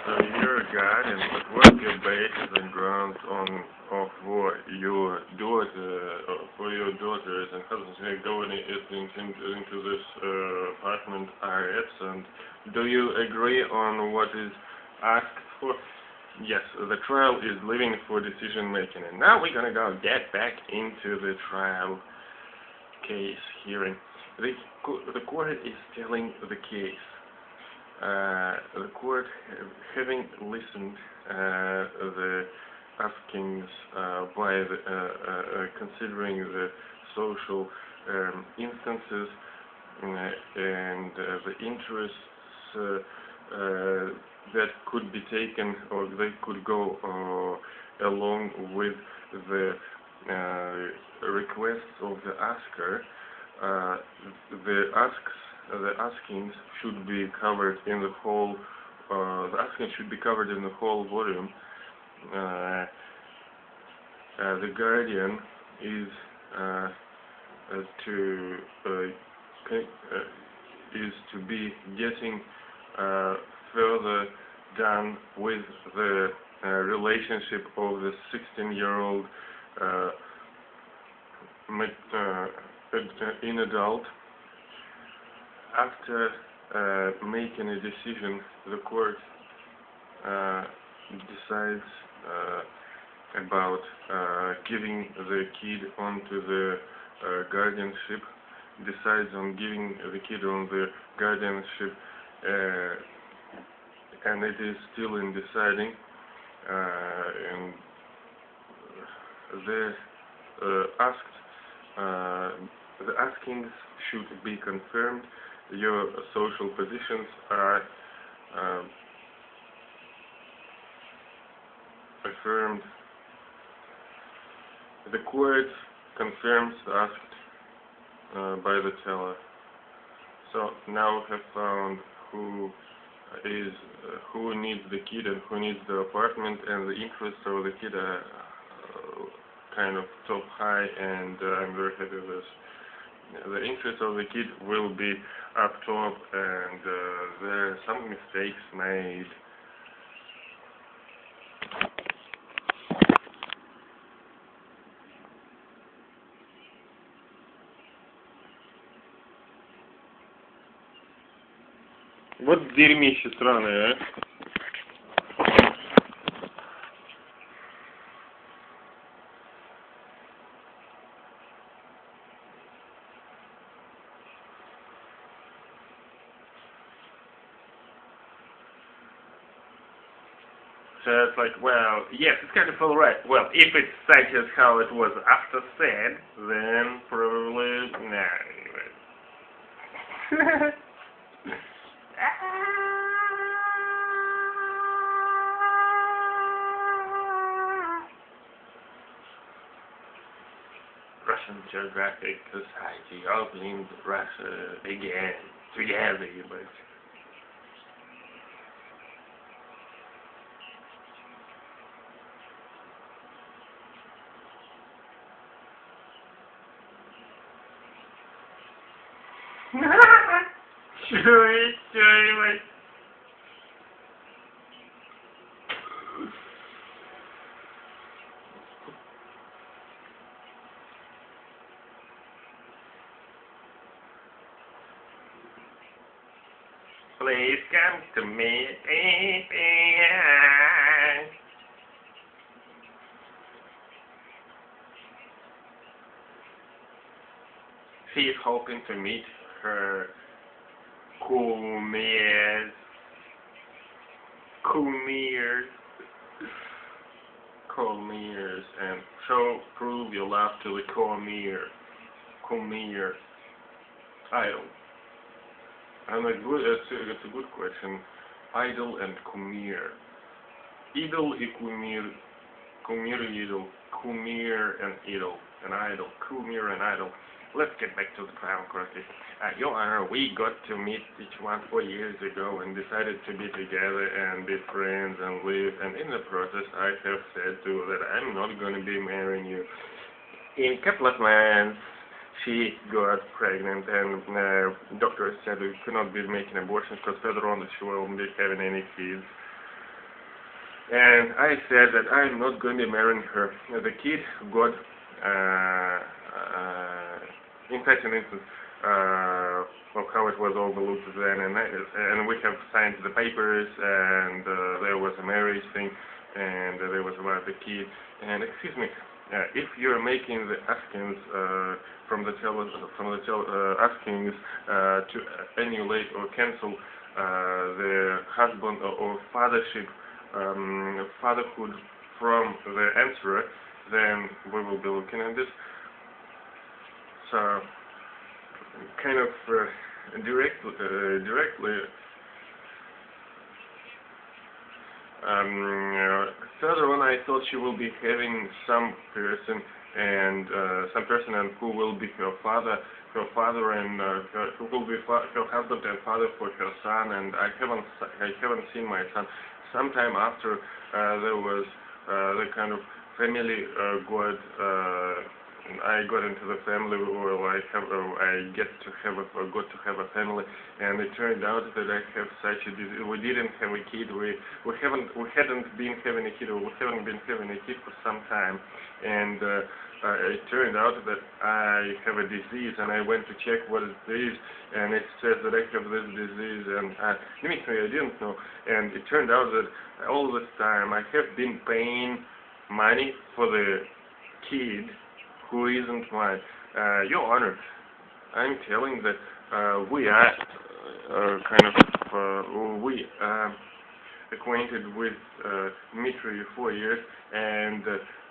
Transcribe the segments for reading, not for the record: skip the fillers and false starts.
So you're a guardian, but what your basis and grounds for your daughters and husbands going into this apartment are absent? Do you agree on what is asked for? Yes, the trial is living for decision making, and now we're gonna get back into the trial case hearing. The court is telling the case. The court, having listened the askings by considering the social instances and the interests that could be taken or they could go along with the requests of the asker, the askings should be covered in the whole. The asking should be covered in the whole volume. The guardian is to be getting further done with the relationship of the 16-year-old in adult. After making a decision, the court decides about giving the kid onto the guardianship, decides on giving the kid on the guardianship, and it is still in deciding, and the askings should be confirmed. Your social positions are affirmed. The court confirms asked by the teller. So now we have found who needs the kid and who needs the apartment, and the interests of the kid are kind of top high, and I'm very happy with this. The interest of the kid will be up top, and there are some mistakes made. Вот дерьмище сраное, а. So it's like, well, yes, it's kind of alright. Well, if it's such as how it was after said, then probably, nah, anyway. Russian Geographic Society opening Russia again, together, but. Чуй, please come to me. She is hoping to meet her kumirs, and prove your love to the kumir idol. And it's a good question. Idol and kumir. Idol и kumir и idol. Kumir and idol. An idol. Kumir and idol. Let's get back to the trial, correctly. Your Honor, we got to meet each one 4 years ago and decided to be together and be friends and live. And in the process, I have said to her that I'm not going to be marrying you. In a couple of months, she got pregnant, and doctors said we could not be making abortions because further on she won't be having any kids. And I said that I'm not going to be marrying her. The kid got, in such an instance, of how it was overlooked then, and we have signed the papers, and there was a marriage thing, and there was about the kid. And excuse me, if you're making the askings askings to annulate or cancel the husband or fatherhood from the answerer, then we will be looking at this. So, kind of directly. Further on, I thought she will be having some person and who will be her father and who will be her husband and father for her son. And I haven't seen my son. Sometime after there was the kind of family I got into the family, or I got to have a family, and it turned out that I have such a disease. We didn't have a kid. We hadn't been having a kid, or we haven't been having a kid for some time, and it turned out that I have a disease, and I went to check what it is, and it says that I have this disease, and Dmitry, I didn't know, and it turned out that all this time I have been paying money for the kid who isn't mine. Your Honor, I'm telling that we are acquainted with Dmitry 4 years, and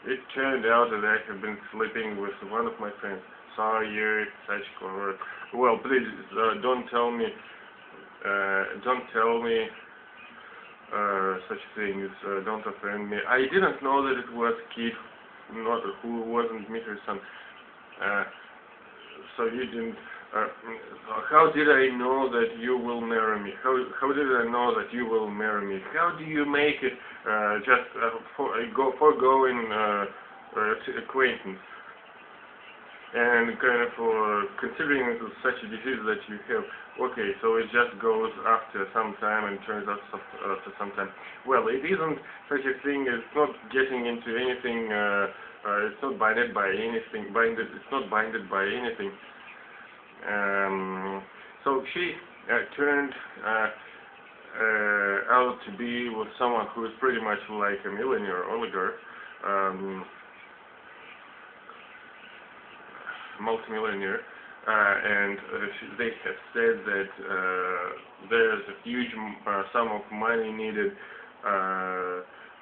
it turned out that I have been sleeping with one of my friends. Sorry, such cover. Well, please don't tell me such things. Don't offend me. I didn't know that it was kid who wasn't Dmitry's son. So you didn't. How did I know that you will marry me? How did I know that you will marry me? How do you make it just foregoing acquaintance? And kind of considering such a disease that you have, okay, so it just goes after some time and turns out after some time. Well, it isn't such a thing. It's not getting into anything. It's not binded by anything. It's not binded by anything. So she turned out to be with someone who is pretty much like a millionaire oligarch. Multimillionaire, and they have said that there's a huge sum of money needed.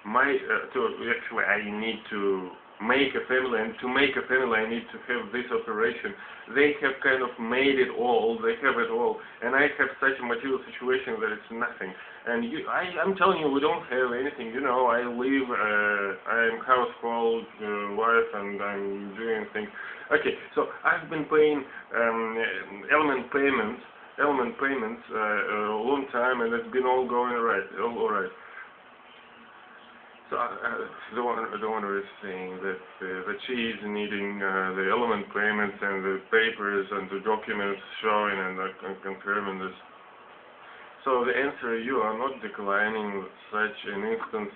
Actually, I need to make a family, and to make a family, I need to have this operation. They have kind of made it all. They have it all, and I have such a material situation that it's nothing. And I'm telling you, we don't have anything. You know, I'm household wife, and I'm doing things. Okay, so I've been paying element payments a long time, and it's been all going all right. So the owner is saying that she is needing the element payments and the papers and the documents showing and confirming this. So the answer, you are not declining such an instance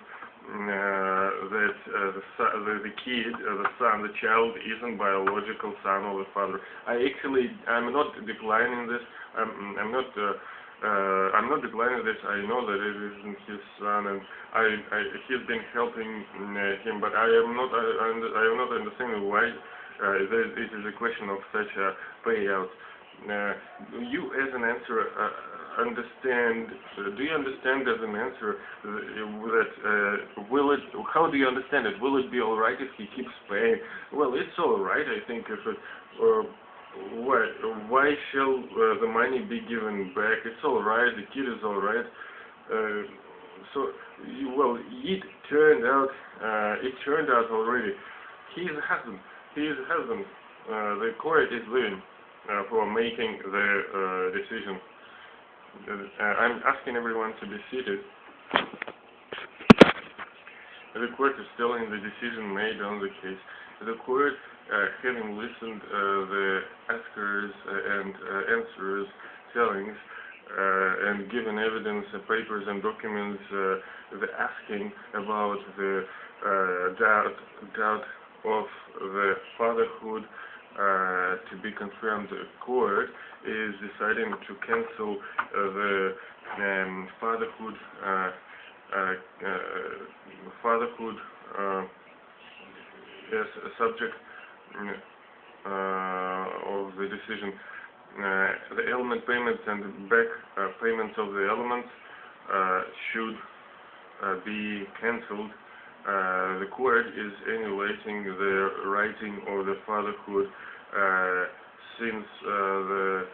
that the kid, the son, the child isn't biological son of the father. I'm not declining this. I'm not declining this. I know that it isn't his son, and he's been helping him, but I am not understanding why it is a question of such a payout. You, as an answer, do you understand as an answer that how do you understand it? Will it be all right if he keeps paying? Well, it's all right, I think. If it, why shall the money be given back? It's all right. The kid is all right. It turned out already. He is a husband. The court is living for making the decision. I'm asking everyone to be seated. The court is still in the decision made on the case. The court, having listened the askers and answerers' tellings, and given evidence, papers and documents, the asking about the doubt of the fatherhood to be confirmed. The court is deciding to cancel the fatherhood as a subject of the decision. The element payments and back payments of the elements should be cancelled. The court is annulating the writing of the fatherhood since the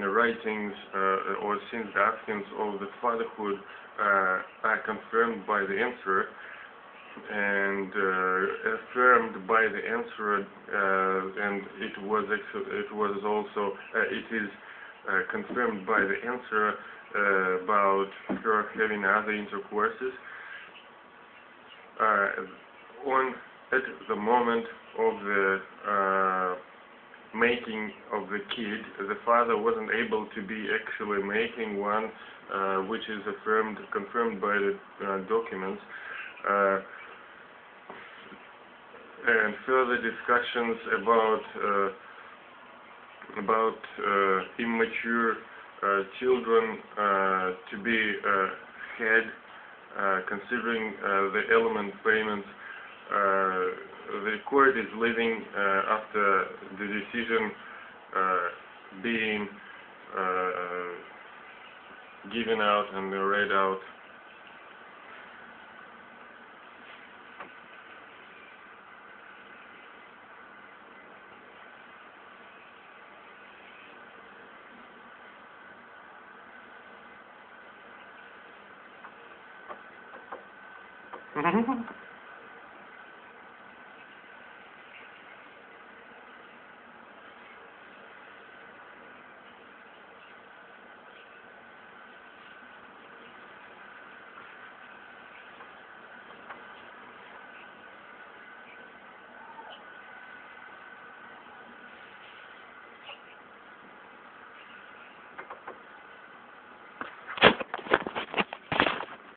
writings or since the actions of the fatherhood are confirmed by the answerer and affirmed by the answerer, and it is confirmed by the answerer about her having other intercourses. At the moment of the making of the kid, the father wasn't able to be actually making one, which is confirmed by the documents. And further discussions about immature children to be had, considering the element payments. The court is leaving after the decision being given out and read out.